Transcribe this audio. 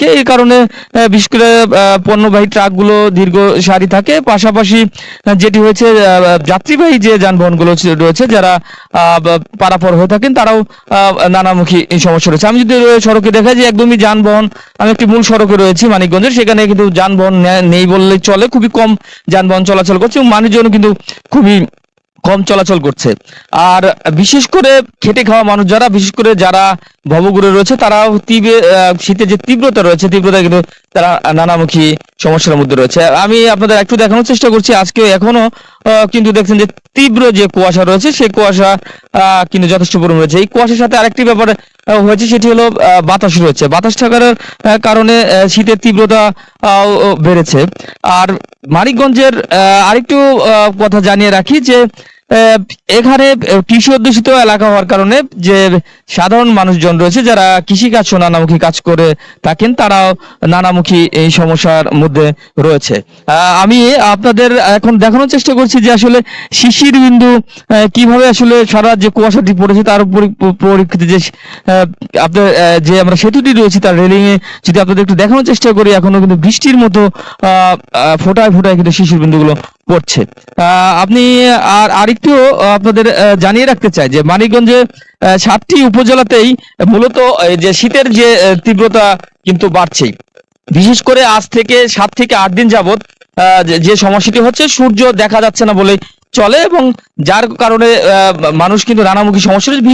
থাকে। এই কারণে বিশেষ করে পণ্যবাহী ট্রাকগুলো দীর্ঘ সারি থাকে। পাশাপাশি যেটি হয়েছে, যাত্রীবাহী যে যানবাহনগুলো রয়েছে, যারা পারাপার হয়ে থাকেন, তারাও নানামুখী এই সমস্যা রয়েছে। আমি যদি সড়কে দেখাই যে একদমই যানবাহন, আমি একটি মূল সড়কে রয়েছি মানিকগঞ্জের, সেখানে কিন্তু যানবাহন নেই বললেই চলে। খুবই কম যানবাহন চলাচল করছে এবং মানুষজন কিন্তু খুবই কম চলাচল করছে। আর বিশেষ করে খেটে খাওয়া মানুষ যারা, বিশেষ করে যারা ভবঘুরে রয়েছে, তারাও শীতের যে তীব্রতা রয়েছে, তীব্রতা কিন্তু তারা নানামুখী সমস্যার মধ্যে রয়েছে। আমি আপনাদের একটু দেখানোর চেষ্টা করছি, আজকেও এখনো কিন্তু দেখছেন যে তীব্র যে কুয়াশা রয়েছে, সেই কুয়াশা কিন্তু যথেষ্ট পরিমাণ রয়েছে। এই কুয়াশার সাথে আরেকটি ব্যাপার হয়েছে, সেটি হলো বাতাস রয়েছে। বাতাস থাকার কারণে শীতের তীব্রতা বেড়েছে। আর মানিকগঞ্জের আরেকটু কথা জানিয়ে রাখি যে এখানে কৃষি অধ্যুষিত এলাকা হওয়ার কারণে যে সাধারণ মানুষজন রয়েছে, যারা কৃষিকাজ ও নানামুখী কাজ করে থাকেন, তারাও নানামুখী এই সমস্যার মধ্যে রয়েছে। আমি আপনাদের এখন দেখানোর চেষ্টা করছি যে আসলে শিশির বিন্দু কিভাবে আসলে সারা যে কুয়াশাটি পড়েছে তার পরিপ্রেক্ষিতে যে আপনার যে আমরা সেতুটি রয়েছে তার রেলিং এ যদি আপনাদের একটু দেখানোর চেষ্টা করি, এখনো কিন্তু বৃষ্টির মতো ফোটায় ফোটায় কিন্তু শিশির বিন্দুগুলো পড়ছে। আপনি আরেকটু আপনাদের জানিয়ে রাখতে চাই যে মানিকগঞ্জে 7টি উপজেলাতেই মূলত যে শীতের যে তীব্রতা কিন্তু বাড়ছেই। বিশেষ করে আজ থেকে 7 থেকে 8 দিন যাবত যে সমস্যাটি হচ্ছে, সূর্য দেখা যাচ্ছে না বলেই চলে এবং যার কারণে মানুষ কিন্তু নানামুখী সমস্যা